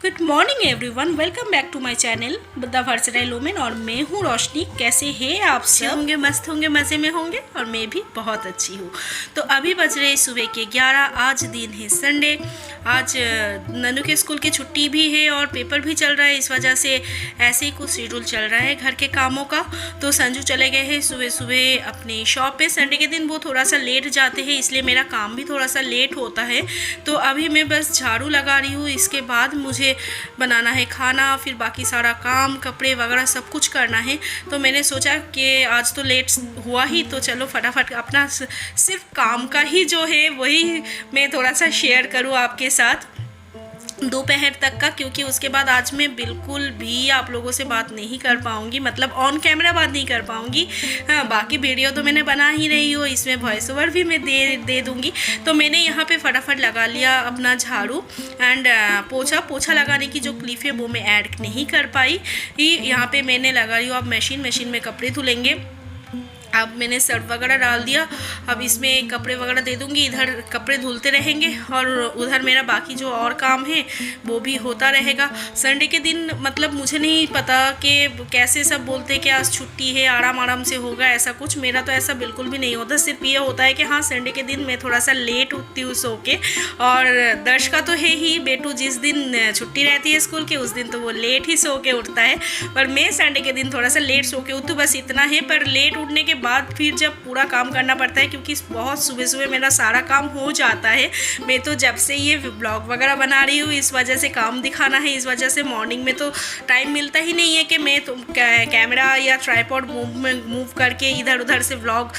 Good morning everyone, welcome back to my channel the versatile women. और मैं हूँ रोशनी। कैसे हैं आप सब? होंगे, मस्त होंगे, मज़े में होंगे। और मैं भी बहुत अच्छी हूँ। तो अभी बज रहे सुबह के 11। आज दिन है संडे। आज ननू के स्कूल की छुट्टी भी है और पेपर भी चल रहा है। इस वजह से ऐसे ही कुछ शेड्यूल चल रहा है घर के कामों का। तो संजू चले गए हैं सुबह सुबह अपने शॉप पे। संडे के दिन वो थोड़ा सा लेट जाते हैं, इसलिए मेरा काम भी थोड़ा सा लेट होता है। तो अभी मैं बस झाड़ू लगा रही हूँ। इसके बाद मुझे बनाना है खाना, फिर बाकी सारा काम, कपड़े वगैरह सब कुछ करना है। तो मैंने सोचा कि आज तो लेट हुआ ही, तो चलो फटाफट अपना सिर्फ काम का ही जो है वही मैं थोड़ा सा शेयर करूँ आपके साथ दोपहर तक का, क्योंकि उसके बाद आज मैं बिल्कुल भी आप लोगों से बात नहीं कर पाऊँगी, मतलब ऑन कैमरा बात नहीं कर पाऊँगी। हाँ, बाकी वीडियो तो मैंने बना ही रही हो, इसमें वॉइस ओवर भी मैं दे दूँगी। तो मैंने यहाँ पे फटाफट लगा लिया अपना झाड़ू एंड पोछा लगाने की जो क्लिप है वो मैं ऐड नहीं कर पाई। यहाँ पे मैंने लगा रही हूँ। अब मशीन में कपड़े धुलेंगे। अब मैंने सर्फ वगैरह डाल दिया। अब इसमें कपड़े वगैरह दे दूँगी, इधर कपड़े धुलते रहेंगे और उधर मेरा बाकी जो और काम है वो भी होता रहेगा। संडे के दिन मतलब मुझे नहीं पता कि कैसे सब बोलते हैं कि आज छुट्टी है, आराम से होगा, ऐसा कुछ मेरा तो ऐसा बिल्कुल भी नहीं होता। सिर्फ ये होता है कि हाँ, संडे के दिन मैं थोड़ा सा लेट उठती हूँ सो के। और दर्श का तो है ही, बेटू जिस दिन छुट्टी रहती है स्कूल की उस दिन तो वो लेट ही सो के उठता है। पर मैं संडे के दिन थोड़ा सा लेट सो के उठूँ, बस इतना है। पर लेट उठने के बाद फिर जब पूरा काम करना पड़ता है, क्योंकि बहुत सुबह सुबह मेरा सारा काम हो जाता है। मैं तो जब से ये ब्लॉग वगैरह बना रही हूँ इस वजह से काम दिखाना है, इस वजह से मॉर्निंग में तो टाइम मिलता ही नहीं है कि मैं तो कैमरा या ट्राइपॉड मूव करके इधर उधर से ब्लॉग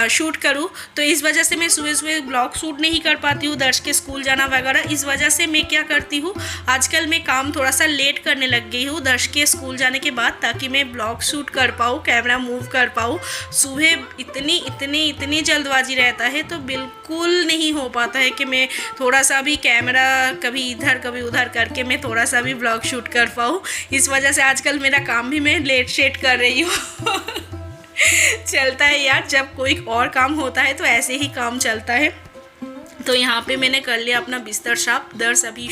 शूट करूँ। तो इस वजह से मैं सुबह सुबह ब्लॉग शूट नहीं कर पाती हूँ, दर्श के स्कूल जाना वगैरह। इस वजह से मैं क्या करती हूँ, आजकल मैं काम थोड़ा सा लेट करने लग गई हूँ दर्श के स्कूल जाने के बाद, ताकि मैं ब्लॉग शूट कर पाऊँ, कैमरा मूव कर पाऊँ। सुबह इतनी जल्दबाजी रहता है तो बिल्कुल नहीं हो पाता है कि मैं थोड़ा सा भी कैमरा कभी इधर कभी उधर करके मैं थोड़ा सा भी ब्लॉग शूट कर पाऊँ। इस वजह से आजकल मेरा काम भी मैं लेट शेट कर रही हूँ। चलता है यार, जब कोई और काम होता है तो ऐसे ही काम चलता है। तो यहाँ पे मैंने कर लिया अपना बिस्तर साफ। दर्श अभी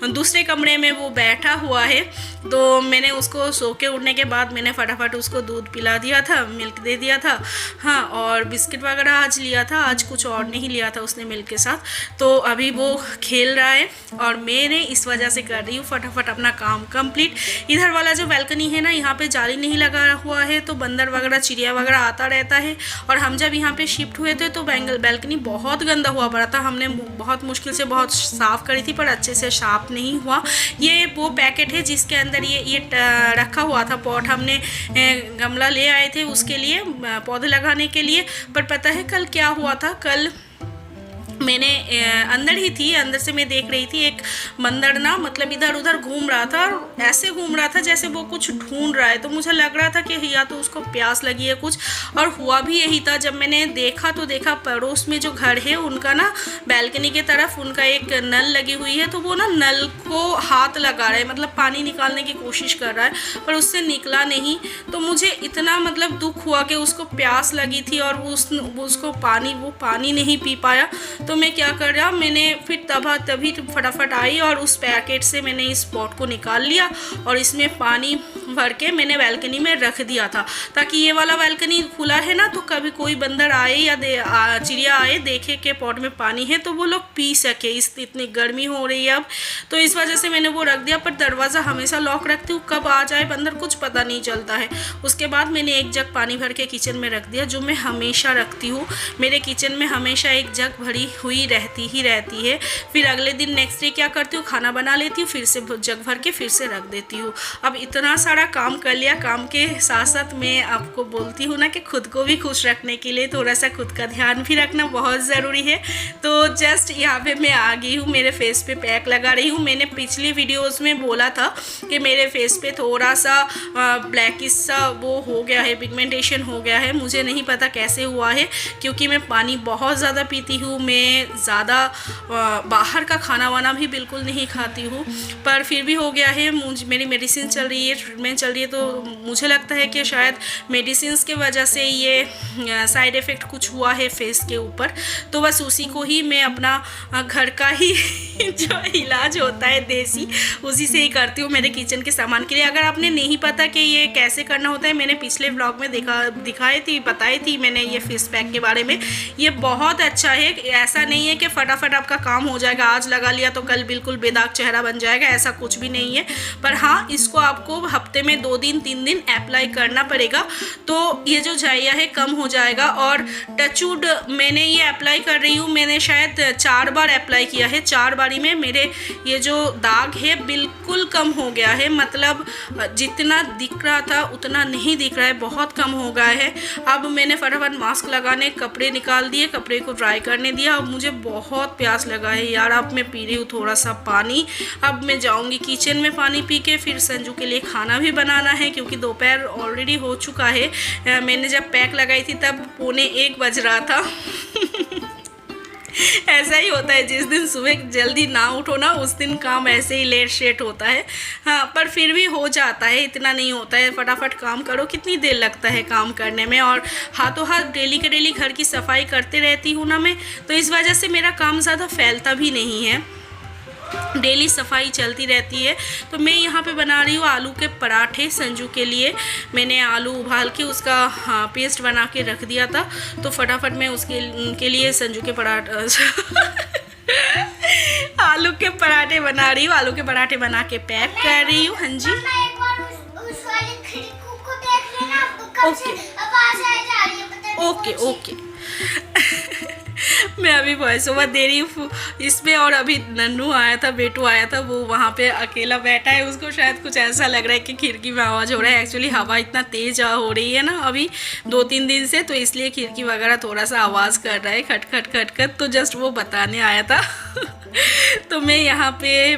दूसरे कमरे में वो बैठा हुआ है, तो मैंने उसको सो के उठने के बाद मैंने फटाफट उसको दूध पिला दिया था, मिल्क दे दिया था। हाँ, और बिस्किट वगैरह आज लिया था, आज कुछ और नहीं लिया था उसने मिल्क के साथ। तो अभी वो खेल रहा है और मैंने इस वजह से कर रही हूँ फटाफट अपना काम कंप्लीट। इधर वाला जो बालकनी है ना, यहाँ पे जाली नहीं लगा हुआ है, तो बंदर वगैरह चिड़िया वगैरह आता रहता है। और हम जब यहाँ पे शिफ्ट हुए थे तो बालकनी बहुत गंदा हुआ पड़ा था। हमने बहुत मुश्किल से बहुत साफ़ करी थी, पर अच्छे से साफ नहीं हुआ। ये वो पैकेट है जिसके अंदर ये रखा हुआ था पॉट। हमने गमला ले आए थे उसके लिए, पौधे लगाने के लिए। पर पता है कल क्या हुआ था? कल मैंने अंदर ही थी, अंदर से मैं देख रही थी एक बंदर ना, मतलब इधर उधर घूम रहा था और ऐसे घूम रहा था जैसे वो कुछ ढूंढ रहा है। तो मुझे लग रहा था कि या तो उसको प्यास लगी है कुछ, और हुआ भी यही था। जब मैंने देखा तो देखा पड़ोस में जो घर है उनका ना, बालकनी के तरफ उनका एक नल लगी हुई है, तो वो ना नल को हाथ लगा रहा है, मतलब पानी निकालने की कोशिश कर रहा है, पर उससे निकला नहीं। तो मुझे इतना मतलब दुख हुआ कि उसको प्यास लगी थी और उसको वो पानी नहीं पी पाया। तो मैं क्या कर रहा, मैंने फिर तभी फटाफट आई और उस पैकेट से मैंने इस पॉट को निकाल लिया और इसमें पानी भर के मैंने बालकनी में रख दिया था, ताकि ये वाला बालकनी खुला है ना, तो कभी कोई बंदर आए या चिड़िया आए देखे कि पॉट में पानी है तो वो लोग पी सके। इतनी गर्मी हो रही है अब, तो इस वजह से मैंने वो रख दिया। पर दरवाज़ा हमेशा लॉक रखती हूँ, कब आ जाए बंदर कुछ पता नहीं चलता है। उसके बाद मैंने एक जग पानी भर के किचन में रख दिया, जो मैं हमेशा रखती हूँ। मेरे किचन में हमेशा एक जग भरी हुई रहती है। फिर अगले दिन नेक्स्ट डे क्या करती हूँ, खाना बना लेती हूँ, फिर से जग भर के फिर से रख देती हूँ। अब इतना सारा काम कर लिया। काम के साथ साथ मैं आपको बोलती हूँ ना कि खुद को भी खुश रखने के लिए थोड़ा सा खुद का ध्यान भी रखना बहुत ज़रूरी है। तो जस्ट यहाँ पे मैं आ गई हूँ, मेरे फेस पे पैक लगा रही हूँ। मैंने पिछली वीडियोस में बोला था कि मेरे फेस पे थोड़ा सा ब्लैकिश सा वो हो गया है, पिगमेंटेशन हो गया है। मुझे नहीं पता कैसे हुआ है, क्योंकि मैं पानी बहुत ज़्यादा पीती हूँ, मैं मैं ज़्यादा बाहर का खाना वाना भी बिल्कुल नहीं खाती हूँ, पर फिर भी हो गया है, मेरी मेडिसिन चल रही है, ट्रीटमेंट चल रही है, तो मुझे लगता है कि शायद मेडिसिन की वजह से ये साइड इफ़ेक्ट कुछ हुआ है फेस के ऊपर। तो बस उसी को ही मैं अपना घर का ही जो इलाज होता है देसी, उसी से ही करती हूँ मेरे किचन के सामान के लिए। अगर आपने नहीं पता कि ये कैसे करना होता है, मैंने पिछले व्लॉग में बताई थी मैंने ये फेस पैक के बारे में। ये बहुत अच्छा है, ऐसा नहीं है कि फटाफट आपका काम हो जाएगा, आज लगा लिया तो कल बिल्कुल बेदाग चेहरा बन जाएगा, ऐसा कुछ भी नहीं है। पर हाँ, इसको आपको हफ्ते में 2 दिन 3 दिन अप्लाई करना पड़ेगा, तो ये जो झाइया है कम हो जाएगा। और टचवुड मैंने ये अप्लाई कर रही हूँ, मैंने शायद 4 बार अप्लाई किया है, 4 बारी में मेरे ये जो दाग है बिल्कुल कम हो गया है। मतलब जितना दिख रहा था उतना नहीं दिख रहा है, बहुत कम हो गया है। अब मैंने फटाफट मास्क लगाने कपड़े निकाल दिए, कपड़े को ड्राई करने दिया। अब मुझे बहुत प्यास लगा है यार, अब मैं पी रही हूँ थोड़ा सा पानी। अब मैं जाऊँगी किचन में पानी पी के, फिर संजू के लिए खाना भी बनाना है, क्योंकि दोपहर ऑलरेडी हो चुका है। मैंने जब पैक लगाई थी तब 1:45 बज रहा था। ऐसा ही होता है, जिस दिन सुबह जल्दी ना उठो ना, उस दिन काम ऐसे ही लेट शेट होता है। हाँ, पर फिर भी हो जाता है, इतना नहीं होता है। फटाफट काम करो, कितनी देर लगता है काम करने में। और हाथों हाथ डेली के डेली घर की सफाई करते रहती हूँ ना मैं, तो इस वजह से मेरा काम ज़्यादा फैलता भी नहीं है, डेली सफाई चलती रहती है। तो मैं यहाँ पे बना रही हूँ आलू के पराठे संजू के लिए। मैंने आलू उबाल के उसका पेस्ट बना के रख दिया था, तो फटाफट मैं उनके लिए संजू के पराठे आलू के पराठे बना रही हूँ। आलू के पराठे बना के पैक कर रही हूँ। हाँ जी, ओके ओके। मैं अभी वॉइस ओवर दे रही हूँ इसमें, और अभी नन्नू आया था, बेटू आया था, वो वहाँ पे अकेला बैठा है। उसको शायद कुछ ऐसा लग रहा है कि खिड़की में आवाज़ हो रहा है। एक्चुअली हवा इतना तेज़ हो रही है ना अभी 2-3 दिन से, तो इसलिए खिड़की वगैरह थोड़ा सा आवाज़ कर रहा है, खट खट खट खट। तो जस्ट वो बताने आया था। तो मैं यहाँ पे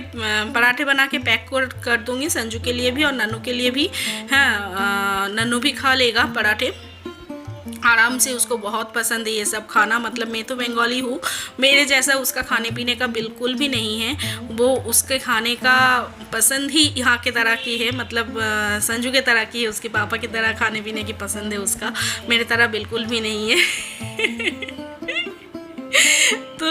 पराठे बना के पैक कर दूँगी संजू के लिए भी और नन्नू के लिए भी। हाँ, नन्नू भी खा लेगा पराठे आराम से, उसको बहुत पसंद है ये सब खाना। मतलब मैं तो बंगाली हूँ, मेरे जैसा उसका खाने पीने का बिल्कुल भी नहीं है। वो उसके खाने का पसंद ही यहाँ के तरह की है, मतलब संजू के तरह की है, उसके पापा की तरह खाने पीने की पसंद है उसका, मेरे तरह बिल्कुल भी नहीं है। तो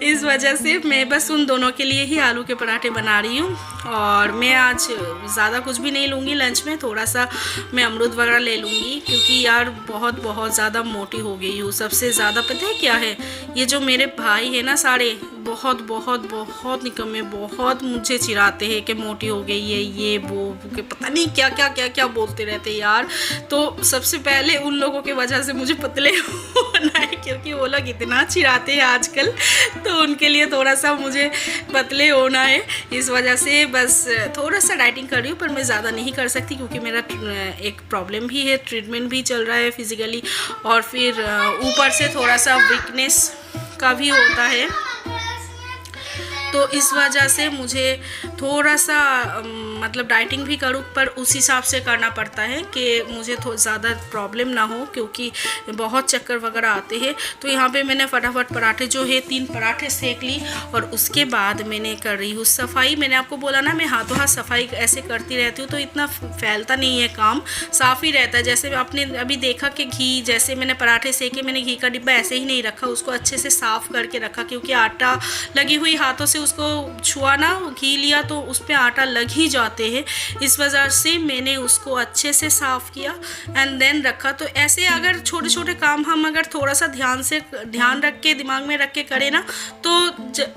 इस वजह से मैं बस उन दोनों के लिए ही आलू के पराठे बना रही हूँ। और मैं आज ज़्यादा कुछ भी नहीं लूँगी लंच में, थोड़ा सा मैं अमरूद वगैरह ले लूँगी, क्योंकि यार बहुत ज़्यादा मोटी हो गई हूँ। सबसे ज़्यादा पता है क्या है, ये जो मेरे भाई है ना सारे बहुत निकम्मे, बहुत मुझे चिढ़ाते हैं कि मोटी हो गई है, ये वो पता नहीं क्या बोलते रहते यार। तो सबसे पहले उन लोगों की वजह से मुझे पतले होना है, क्योंकि वो लोग इतना चिढ़ाते हैं आजकल, तो उनके लिए थोड़ा सा मुझे पतले होना है। इस वजह से बस थोड़ा सा डाइटिंग कर रही हूँ, पर मैं ज़्यादा नहीं कर सकती, क्योंकि मेरा एक प्रॉब्लम भी है, ट्रीटमेंट भी चल रहा है फिज़िकली, और फिर ऊपर से थोड़ा सा वीकनेस का भी होता है। तो इस वजह से मुझे थोड़ा सा मतलब डाइटिंग भी करूँ, पर उस हिसाब से करना पड़ता है कि मुझे ज़्यादा प्रॉब्लम ना हो, क्योंकि बहुत चक्कर वगैरह आते हैं। तो यहाँ पे मैंने फटाफट पराठे जो है 3 पराठे सेक ली, और उसके बाद मैंने कर रही हूँ सफाई। मैंने आपको बोला ना, मैं हाथों हाथ सफाई ऐसे करती रहती हूँ, तो इतना फैलता नहीं है काम, साफ़ ही रहता है। जैसे आपने अभी देखा कि घी, जैसे मैंने पराठे सेके, मैंने घी का डिब्बा ऐसे ही नहीं रखा, उसको अच्छे से साफ़ करके रखा, क्योंकि आटा लगी हुई हाथों से उसको छुआ ना, घी लिया तो उस पर आटा लग ही जाते हैं। इस वजह से मैंने उसको अच्छे से साफ़ किया एंड देन रखा। तो ऐसे अगर छोटे छोटे काम हम अगर थोड़ा सा ध्यान रख के, दिमाग में रख के करें ना, तो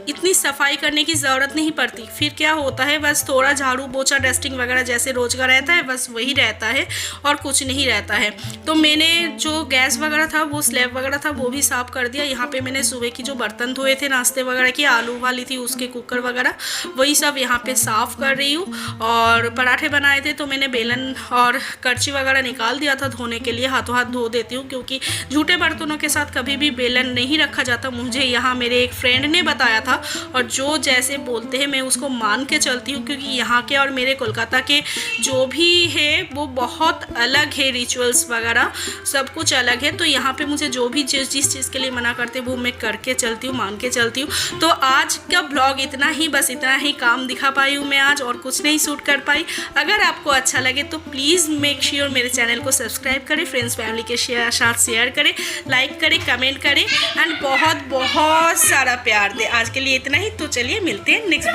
इतनी सफाई करने की ज़रूरत नहीं पड़ती। फिर क्या होता है, बस थोड़ा झाड़ू पोछा डस्टिंग वगैरह जैसे रोज़ का रहता है, बस वही रहता है और कुछ नहीं रहता है। तो मैंने जो गैस वगैरह था, वो स्लैब वगैरह था, वो भी साफ़ कर दिया। यहाँ पे मैंने सुबह की जो बर्तन धोए थे नाश्ते वगैरह की, आलू वाली थी उसके कुकर वगैरह, वही सब यहाँ पे साफ़ कर रही हूँ। और पराठे बनाए थे तो मैंने बेलन और करछी वगैरह निकाल दिया था धोने के लिए। हाथों हाथ धो देती हूँ क्योंकि झूठे बर्तनों के साथ कभी भी बेलन नहीं रखा जाता, मुझे यहाँ मेरे एक फ्रेंड ने बताया था। और जो जैसे बोलते हैं मैं उसको मान के चलती हूँ, क्योंकि यहाँ के और मेरे कोलकाता के जो भी है वो बहुत अलग है, रिचुअल्स वगैरह सब कुछ अलग है। तो यहाँ पे मुझे जो भी जिस चीज़ के लिए मना करते हैं वो मैं करके चलती हूँ, मान के चलती हूँ। तो आज का ब्लॉग इतना ही, बस इतना ही काम दिखा पाई हूँ मैं आज, और कुछ नहीं शूट कर पाई। अगर आपको अच्छा लगे तो प्लीज़ मेक श्योर मेरे चैनल को सब्सक्राइब करें, फ्रेंड्स फैमिली के साथ शेयर करें, लाइक करें, कमेंट करें एंड बहुत बहुत सारा प्यार दे। आज के लिए इतना ही, तो चलिए मिलते हैं नेक्स्ट